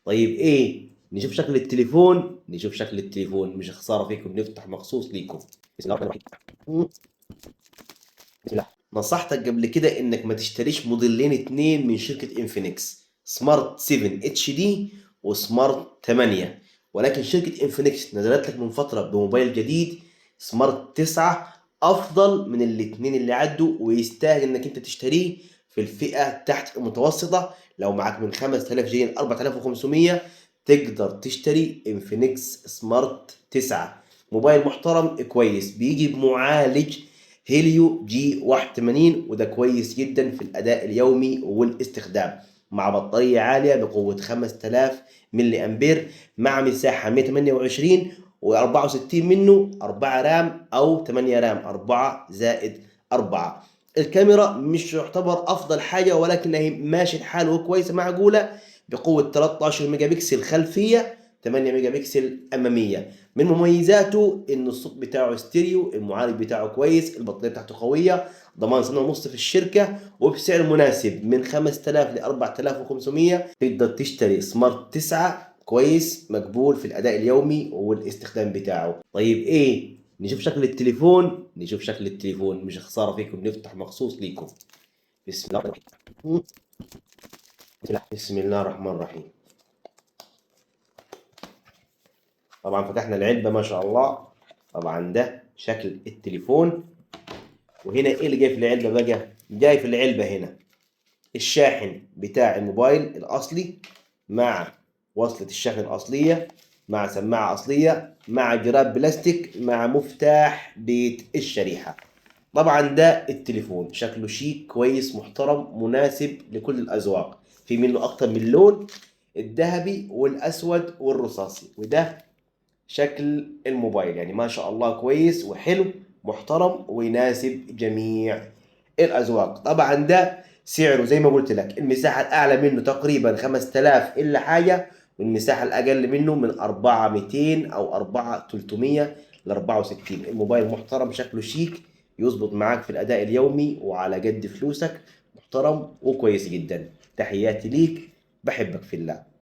طيب ايه، نشوف شكل التليفون. نشوف شكل التليفون، مش خسارة فيكم نفتح مخصوص ليكم. بسم الله الرحمن الرحيم. بسم الله. نصحتك قبل كده انك ما تشتريش موديلين اتنين من شركة انفينكس، سمارت 7 اتش دي وسمارت 8، ولكن شركة انفينكس نزلت لك من فترة بموبايل جديد سمارت 9 افضل من الاتنين اللي عدوا، ويستاهل انك انت تشتريه في الفئة تحت المتوسطة. لو معاك من 5000 جنيه ل 4500 تقدر تشتري انفينكس سمارت 9. موبايل محترم كويس، بيجي بمعالج هيليو جي 81، وده كويس جدا في الاداء اليومي والاستخدام، مع بطارية عالية بقوة 5000 ملي امبير، مع مساحة 128 و64 منه 4 رام او 8 رام 4 زائد 4. الكاميرا مش يعتبر افضل حاجة، ولكن هي ماشي الحال وكويسة معقولة، بقوة 13 ميجا بكسل خلفية، 8 ميجا بكسل امامية. من مميزاته ان الصوت بتاعه ستيريو، المعالج بتاعه كويس، البطاريه بتاعته قويه، ضمان سنه ونص في الشركه، وبسعر مناسب من 5000 ل 4500 تقدر تشتري سمارت 9 كويس مقبول في الاداء اليومي والاستخدام بتاعه. طيب ايه، نشوف شكل التليفون. نشوف شكل التليفون، مش خساره فيكم نفتح مخصوص ليكم. بسم الله الرحمن الرحيم. بسم الله الرحمن الرحيم. طبعا فتحنا العلبة ما شاء الله. طبعا ده شكل التليفون. وهنا ايه اللي جاي في العلبة بقى؟ جاي في العلبة هنا الشاحن بتاع الموبايل الأصلي، مع وصلة الشحن الأصلية، مع سماعة أصلية، مع جراب بلاستيك، مع مفتاح بيت الشريحة. طبعا ده التليفون شكله شيك كويس محترم مناسب لكل الأذواق، في منه أكتر من لون، الذهبي والأسود والرصاصي. وده شكل الموبايل، يعني ما شاء الله كويس وحلو محترم ويناسب جميع الأذواق. طبعا ده سعره زي ما قلت لك، المساحة الأعلى منه تقريبا 5000 إلا حاجة، والمساحة الأقل منه من 4200 أو 4300 ل 64. الموبايل محترم شكله شيك، يظبط معاك في الأداء اليومي وعلى قد فلوسك، محترم وكويس جدا. تحياتي ليك، بحبك في الله.